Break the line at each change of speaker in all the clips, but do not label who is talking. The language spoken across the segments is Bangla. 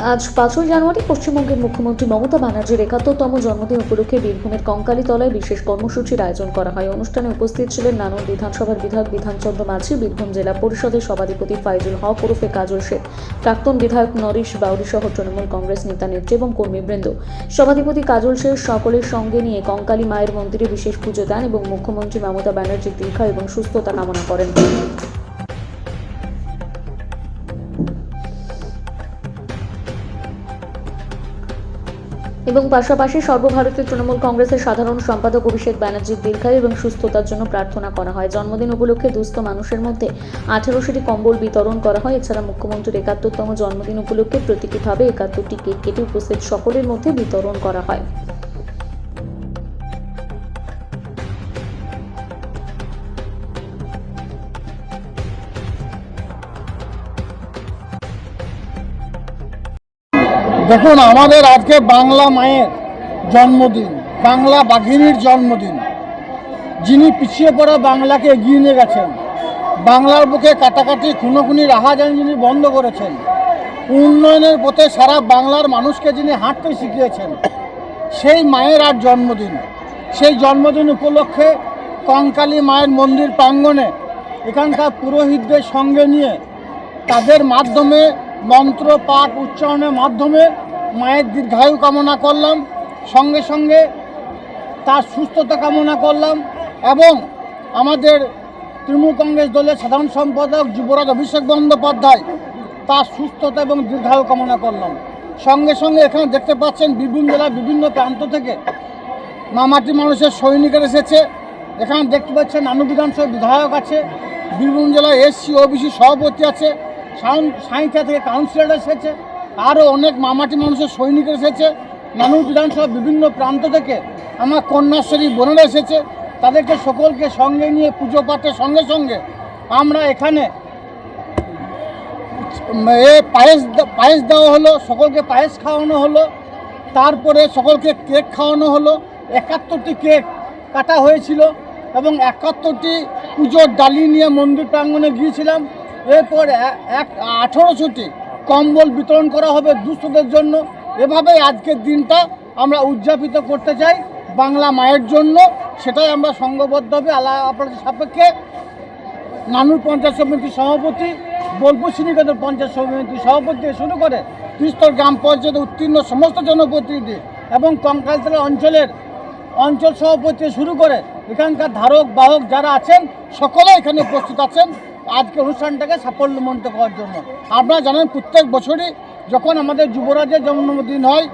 আজ 5ই জানুয়ারি পশ্চিমবঙ্গের মুখ্যমন্ত্রী মমতা ব্যানার্জির ৭১তম জন্মদিন উপলক্ষে বীরভূমের কঙ্কালীতলায় বিশেষ কর্মসূচির আয়োজন করা হয়। অনুষ্ঠানে উপস্থিত ছিলেন নানুর বিধানসভার বিধায়ক বিধানচন্দ্র মাঝি, বীরভূম জেলা পরিষদের সভাধিপতি ফাইজুল হক ওরফে কাজল শেখ, প্রাক্তন বিধায়ক নরেশ বাউরি সহ তৃণমূল কংগ্রেস নেতা নেত্রী এবং কর্মীবৃন্দ। সভাধিপতি কাজল শেখ সকলের সঙ্গে নিয়ে কঙ্কালী মায়ের মন্দিরে বিশেষ পুজো দেন এবং মুখ্যমন্ত্রী মমতা ব্যানার্জির দীর্ঘায়ু এবং সুস্থতা কামনা করেন। এবং পাশাপাশি সর্বভারতীয় তৃণমূল কংগ্রেসের সাধারণ সম্পাদক অভিষেক ব্যানার্জির দীর্ঘায়ু এবং সুস্থতার জন্য প্রার্থনা করা হয়। জন্মদিন উপলক্ষে দুস্থ মানুষের মধ্যে 1800টি কম্বল বিতরণ করা হয়। এছাড়া মুখ্যমন্ত্রীর ৭১তম জন্মদিন উপলক্ষে প্রতীকীভাবে ৭১টি কেক কেটে উপস্থিত সকলের মধ্যে বিতরণ করা হয়।
দেখুন, আমাদের আজকে বাংলা মায়ের জন্মদিন, বাংলা বাঘিনীর জন্মদিন। যিনি পিছিয়ে পড়া বাংলাকে এগিয়ে নিয়ে গেছেন, বাংলার বুকে কাটাকাটি খুনোখুনি রাহাজানি যিনি বন্ধ করেছেন, উন্নয়নের পথে সারা বাংলার মানুষকে যিনি হাঁটতে শিখিয়েছেন, সেই মায়ের আজ জন্মদিন। সেই জন্মদিন উপলক্ষে কঙ্কালী মায়ের মন্দির প্রাঙ্গণে এখানকার পুরোহিতদের সঙ্গে নিয়ে তাদের মাধ্যমে মন্ত্র পাঠ উচ্চারণের মাধ্যমে মায়ের দীর্ঘায়ু কামনা করলাম, সঙ্গে সঙ্গে তার সুস্থতা কামনা করলাম এবং আমাদের তৃণমূল কংগ্রেস দলের সাধারণ সম্পাদক যুবরাজ অভিষেক বন্দ্যোপাধ্যায় তার সুস্থতা এবং দীর্ঘায়ু কামনা করলাম। সঙ্গে সঙ্গে এখানে দেখতে পাচ্ছেন বীরভূম জেলার বিভিন্ন প্রান্ত থেকে মামাটি মানুষের সৈনিকের এসেছে। এখানে দেখতে পাচ্ছেন নানু বিধানসভার বিধায়ক আছে, বীরভূম জেলায় এসসি ওবিসি সভাপতি আছে, সাঁইথিয়া থেকে কাউন্সিলর এসেছে, আরও অনেক মামাটি মানুষের সৈনিক এসেছে। নানুর বিধানসভার বিভিন্ন প্রান্ত থেকে আমার কন্যাশ্রী বোনেরা এসেছে। তাদেরকে সকলকে সঙ্গে নিয়ে পুজো পাঠের সঙ্গে সঙ্গে আমরা এখানে পায়েস দেওয়া হলো, সকলকে পায়েস খাওয়ানো হলো, তারপরে সকলকে কেক খাওয়ানো হলো। ৭১টি কেক কাটা হয়েছিল এবং ৭১টি পুজোর ডালি নিয়ে মন্দির প্রাঙ্গণে গিয়েছিলাম। এরপর 1800টি কম্বল বিতরণ করা হবে দুস্থদের জন্য। এভাবেই আজকের দিনটা আমরা উদযাপিত করতে চাই বাংলা মায়ের জন্য। সেটাই আমরা সংঘবদ্ধভাবে আপনাদের সাপেক্ষে নানুর পঞ্চায়েত সমিতির সভাপতি, বোলপুর শ্রীনিকেতন পঞ্চায়েত সমিতির সভাপতি থেকে শুরু করে ত্রিস্তর গ্রাম পঞ্চায়েতে উত্তীর্ণ সমস্ত জনপ্রতিনিধি এবং কঙ্কালীতলা অঞ্চলের অঞ্চল সভাপতি থেকে শুরু করে এখানকার ধারক বাহক যারা আছেন সকলে এখানে উপস্থিত আছেন আজকে অনুষ্ঠানটাকে সাফল্যমণ্ডিত করার জন্য। আপনারা জানেন, প্রত্যেক বছরই যখন আমাদের যুবরাজের জন্মদিন হয়,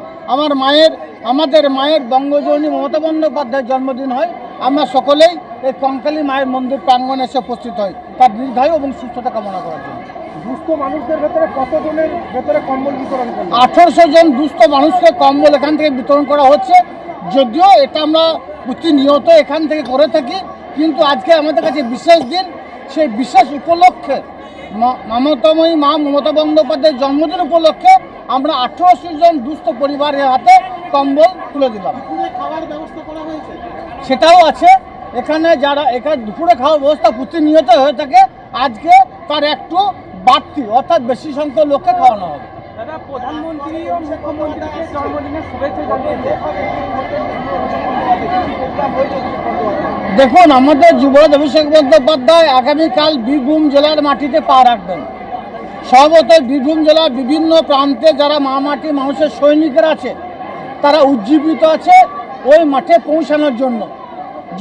আমাদের মায়ের বঙ্গজননী মমতা বন্দ্যোপাধ্যায়ের জন্মদিন হয়, আমরা সকলেই এই কঙ্কালী মায়ের মন্দির প্রাঙ্গণে এসে উপস্থিত হই তার দীর্ঘায়ু এবং সুস্থতা কামনা করার জন্য।
দুস্থ মানুষদের ভেতরে কতজনের ভেতরে কম্বল বিতরণ করলেন?
1800 জন দুস্থ মানুষকে কম্বল এখান থেকে বিতরণ করা হচ্ছে। যদিও এটা আমরা প্রতিনিয়ত এখান থেকে করে থাকি, কিন্তু আজকে আমাদের কাছে বিশেষ দিন। সেই বিশেষ উপলক্ষে মমতাময়ী মা মমতা বন্দ্যোপাধ্যায়ের জন্মদিন উপলক্ষে আমরা 1800 জন দুস্থ পরিবারের হাতে কম্বল তুলে দিলাম।
খাওয়ার ব্যবস্থা করা হয়েছে?
সেটাও আছে। এখানে দুপুরে খাওয়ার ব্যবস্থা প্রতিনিয়ত হয়ে থাকে, আজকে তার একটু বাড়তি অর্থাৎ বেশি সংখ্যক লোককে খাওয়ানো হবে।
দাদা, প্রধানমন্ত্রী ও মুখ্যমন্ত্রীকে জন্মদিনের শুভেচ্ছা জানিয়েছে।
দেখুন, আমাদের যুবরাজ অভিষেক বন্দ্যোপাধ্যায় আগামীকাল বীরভূম জেলার মাটিতে পা রাখবেন। সর্বত বীরভূম জেলার বিভিন্ন প্রান্তে যারা মামাটি মানুষের সৈনিকেরা আছে তারা উজ্জীবিত আছে ওই মাঠে পৌঁছানোর জন্য।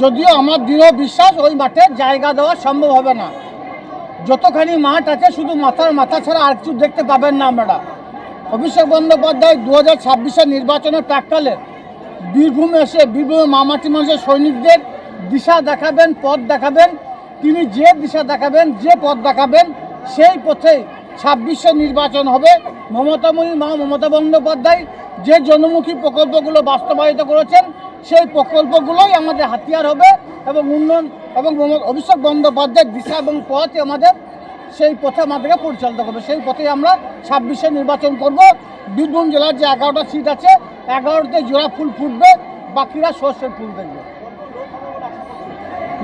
যদিও আমার দৃঢ় বিশ্বাস ওই মাঠে জায়গা দেওয়া সম্ভব হবে না। যতখানি মাঠ আছে শুধু মাথা ছাড়া আর কিছু দেখতে পাবেন না আপনারা। অভিষেক বন্দ্যোপাধ্যায় 2026-এর নির্বাচনের প্রাক্কালে বীরভূমে এসে বীরভূমে মামাটি মানুষের সৈনিকদের দিশা দেখাবেন, পথ দেখাবেন। তিনি যে দিশা দেখাবেন, যে পথ দেখাবেন, সেই পথেই 26-এর নির্বাচন হবে। মমতাময়ী মা মমতা বন্দ্যোপাধ্যায় যে জনমুখী প্রকল্পগুলো বাস্তবায়িত করেছেন সেই প্রকল্পগুলোই আমাদের হাতিয়ার হবে এবং উন্নয়ন এবং অভিষেক বন্দ্যোপাধ্যায়ের দিশা এবং পথ আমাদের সেই পথে আমাদেরকে পরিচালিত করবে। সেই পথেই আমরা 26-এ নির্বাচন করব। বীরভূম জেলার যে 11টা সিট আছে 11তে জোড়া ফুল ফুটবে, বাকিরা সর্ষের ফুল দেখবে।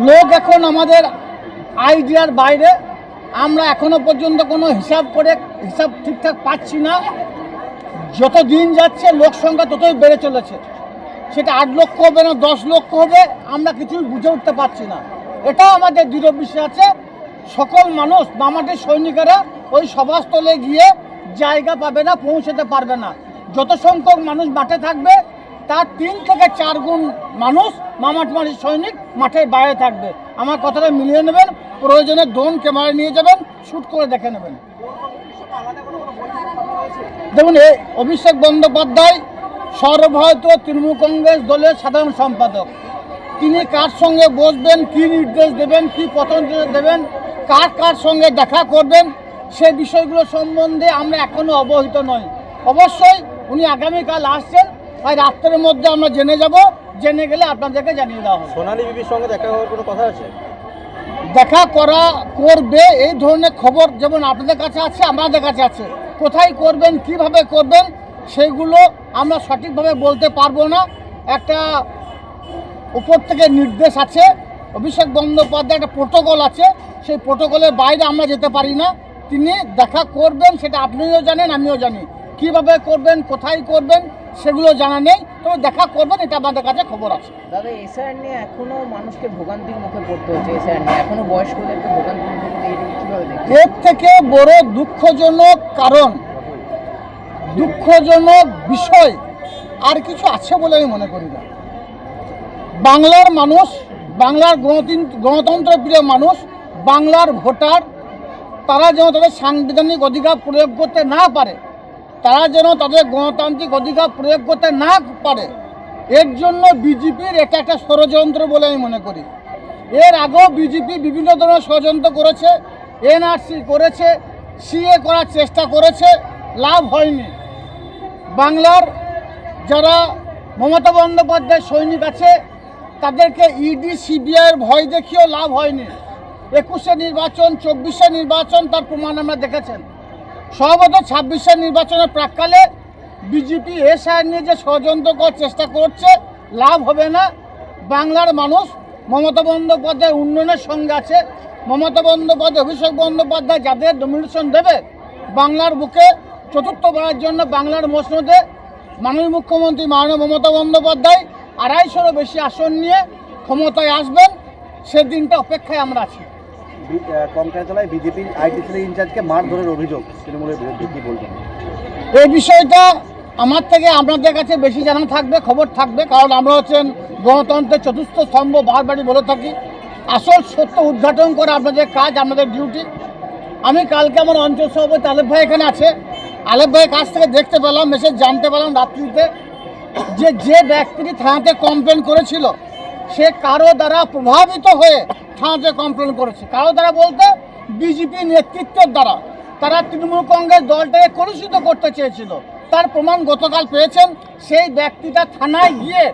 লোক এখন আমাদের আইডিয়ার বাইরে। আমরা এখনো পর্যন্ত কোনো হিসাব ঠিকঠাক পাচ্ছি না। যত দিন যাচ্ছে লোক সংখ্যা ততই বেড়ে চলেছে। সেটা 8 লক্ষ হবে না 10 লক্ষ হবে আমরা কিছুই বুঝে উঠতে পারছি না। এটা আমাদের দৃঢ় বিশ্বাস আছে সকল মানুষ মামাটির সৈনিকেরা ওই সভাস্থলে গিয়ে জায়গা পাবে না, পৌঁছতে পারবে না। যত সংখ্যক মানুষ মাঠে থাকবে তার 3 থেকে 4 গুণ মানুষ মামাটির সৈনিক মাঠের বাইরে থাকবে। আমার কথাটা মিলিয়ে নেবেন, প্রয়োজনে ড্রোন ক্যামেরা নিয়ে যাবেন, শ্যুট করে দেখে নেবেন। দেখুন, এই অভিষেক বন্দ্যোপাধ্যায় সর্বভারতীয় তৃণমূল কংগ্রেস দলের সাধারণ সম্পাদক। তিনি কার সঙ্গে বসবেন, কি নির্দেশ দেবেন, কি পছন্দ দেবেন, কার কার সঙ্গে দেখা করবেন, সে বিষয়গুলো সম্বন্ধে আমরা এখনও অবহিত নই। অবশ্যই উনি আগামীকাল আসছেন, তাই রাত্রের মধ্যে আমরা জেনে যাব, জেনে গেলে আপনাদেরকে জানিয়ে দেওয়া হবে।
সোনালী বিবির সঙ্গে দেখা হওয়ার কোনো কথা আছে?
দেখা করা করবে এই ধরনের খবর যেমন আপনাদের কাছে আছে, আমাদের কাছে আছে। কোথায় করবেন, কিভাবে করবেন, সেগুলো আমরা সঠিকভাবে বলতে পারবো না। একটা উপর থেকে নির্দেশ আছে, অভিষেক বন্দ্যোপাধ্যায় একটা প্রোটোকল আছে, সেই প্রোটোকলের বাইরে আমরা যেতে পারি না। তিনি দেখা করবেন সেটা আপনিও জানেন, আমিও জানি। কিভাবে করবেন, কোথায় করবেন সেগুলো জানা নেই, তবে দেখা করবেন এটা আমাদের কাছে খবর আছে।
দাদা, এসআইআর নিয়ে এখনো মানুষকে ভোগান্তির মুখে পড়তে হচ্ছে। এসআইআর নিয়ে এখনো বয়স্কদেরকে ভোগান্তির মুখে পড়তে, এটা কিভাবে দেখছেন?
এর থেকে বড় দুঃখজনক কারণ, দুঃখজনক বিষয় আর কিছু আছে বলে আমি মনে করি না। বাংলার মানুষ, বাংলার গণতন্ত্রপ্রিয় মানুষ, বাংলার ভোটার, তারা যেন তাদের সাংবিধানিক অধিকার প্রয়োগ করতে না পারে, তারা যেন তাদের গণতান্ত্রিক অধিকার প্রয়োগ করতে না পারে, এর জন্য বিজেপির এটা একটা ষড়যন্ত্র বলে আমি মনে করি। এর আগেও বিজেপি বিভিন্ন ধরনের ষড়যন্ত্র করেছে, এনআরসি করেছে, সিএ করার চেষ্টা করেছে, লাভ হয়নি। বাংলার যারা মমতা বন্দ্যোপাধ্যায় সৈনিক আছে তাদেরকে ইডি সিবিআইয়ের ভয় দেখিয়েও লাভ হয়নি। 21শে নির্বাচন, 24শে নির্বাচন তার প্রমাণ আমরা দেখেছেন। সম্ভবত 26শে নির্বাচনের প্রাক্কালে বিজেপি এসআইআর নিয়ে যে ষড়যন্ত্র করার চেষ্টা করছে, লাভ হবে না। বাংলার মানুষ মমতা বন্দ্যোপাধ্যায় উন্নয়নের সঙ্গে আছে। মমতা বন্দ্যোপাধ্যায়, অভিষেক বন্দ্যোপাধ্যায় যাদের নমিনেশন দেবে, বাংলার বুকে চতুর্থবারের জন্য বাংলার মসনদে মাননীয় মুখ্যমন্ত্রী মাননীয় মমতা বন্দ্যোপাধ্যায় 250-এরও বেশি আসন নিয়ে ক্ষমতায় আসবেন, সেদিনটা অপেক্ষায় আমরা আছি।
কঙ্কালতলায় বিজেপির আইটি সেলের ইনচার্জকে মারধরের অভিযোগ তৃণমূলের বিরুদ্ধে, কি বলবেন?
এই বিষয়টা আমার থেকে আপনাদের কাছে বেশি জানা থাকবে, খবর থাকবে, কারণ আমরা হচ্ছেন গণতন্ত্রের চতুর্থ স্তম্ভ, বারবারই বলে থাকি। আসল সত্য উদ্ঘাটন করে আপনাদের কাজ, আপনাদের ডিউটি। আমি কালকে আমার অঞ্চল সভাপতি আলেপ ভাই এখানে আছে, আলেপ ভাইয়ের কাছ থেকে দেখতে পেলাম, মেসেজ জানতে পারলাম রাত্রিতে, যে ব্যক্তিটি থানাতে কমপ্লেন করেছিল সে কারো দ্বারা প্রভাবিত হয়ে থানাতে কমপ্লেন করেছে। কারো দ্বারা বলতে বিজেপি নেতৃত্বের দ্বারা। তারা তৃণমূল কংগ্রেস দলটাকে কলুষিত করতে চেয়েছিল। তার প্রমাণ গতকাল পেয়েছেন। সেই ব্যক্তিটা থানায় গিয়ে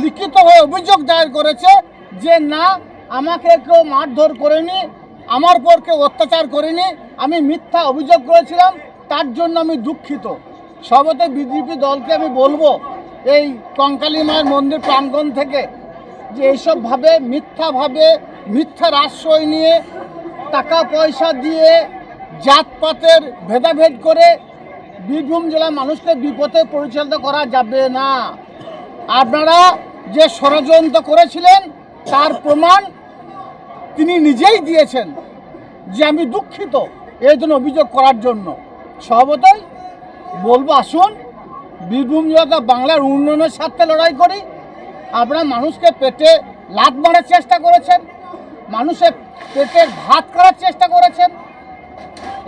লিখিত হয়ে অভিযোগ দায়ের করেছে যে না, আমাকে কেউ মারধর করেনি, আমার উপর কেউ অত্যাচার করেনি, আমি মিথ্যা অভিযোগ করেছিলাম, তার জন্য আমি দুঃখিত। সবতে বিজেপি দলকে আমি বলবো, এই কঙ্কালী মায়ের মন্দির প্রাঙ্গণ থেকে যে এইসবভাবে মিথ্যার আশ্রয় নিয়ে টাকা পয়সা দিয়ে জাতপাতের ভেদাভেদ করে বীরভূম জেলার মানুষকে বিপথে পরিচালিত করা যাবে না। আপনারা যে ষড়যন্ত্র করেছিলেন তার প্রমাণ তিনি নিজেই দিয়েছেন যে আমি দুঃখিত এই জন্য অভিযোগ করার জন্য। সর্বদাই বলবো, আসুন বীরভূম জেলাটা বাংলার উন্নয়নের স্বার্থে লড়াই করি। আপনারা মানুষকে পেটে লাথ মারার চেষ্টা করেছেন, মানুষের পেটের ভাত করার চেষ্টা করেছেন,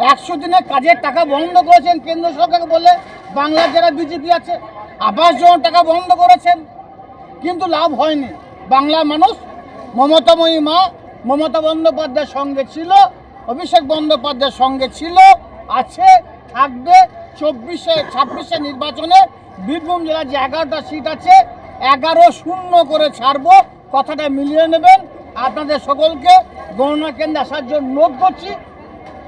100 দিনের কাজের টাকা বন্ধ করেছেন কেন্দ্র সরকারকে বলে, বাংলার যারা বিজেপি আছে আবাস যোজনার টাকা বন্ধ করেছেন, কিন্তু লাভ হয়নি। বাংলার মানুষ মমতাময়ী মা মমতা বন্দ্যোপাধ্যায়ের সঙ্গে ছিল, অভিষেক বন্দ্যোপাধ্যায়ের সঙ্গে ছিল, আছে, থাকবে। 24-26 নির্বাচনে বীরভূম জেলার যে 11টা সিট আছে 11-0 করে ছাড়বো, কথাটা মিলিয়ে নেবেন। আপনাদের সকলকে গণনা কেন্দ্রে আসার জন্য অনুরোধ করছি।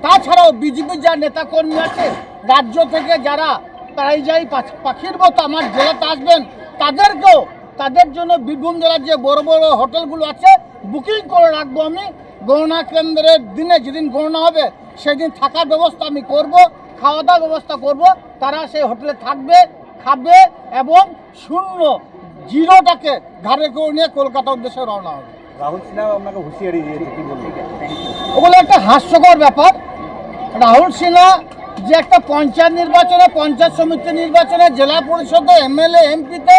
তাছাড়াও বিজেপির যা নেতাকর্মী আছে রাজ্য থেকে যারা তারাই যাই পাখির মতো আমার জেলাতে আসবেন, তাদেরকেও, তাদের জন্য বীরভূম জেলার যে বড় বড় হোটেলগুলো আছে বুকিং করে রাখবো আমি। গণনা কেন্দ্রের দিনে যেদিন গণনা হবে সেদিন থাকার ব্যবস্থা আমি করব। খাওয়া দাওয়ার ব্যবস্থা করব, তারা সেই হোটেলে থাকবে, খাবে এবং শূন্য জিরোটাকে ঘাড়ে করে নিয়ে কলকাতার উদ্দেশ্যে রওনা হবে।
রাহুল সিনহা আপনাকে হুঁশিয়ারি দিয়েছে, কি বলবেন?
ওগুলো একটা হাস্যকর ব্যাপার। রাহুল সিনহা যে একটা পঞ্চায়েত নির্বাচনে, পঞ্চায়েত সমিতি নির্বাচনে, জেলা পরিষদে, এমএলএ এমপিতে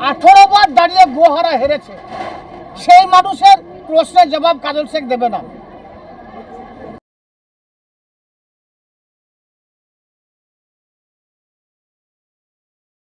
18 বার দাঁড়িয়ে গোহারা হেরেছে, সেই মানুষের প্রশ্নের জবাব কাজল শেখ দেবে না।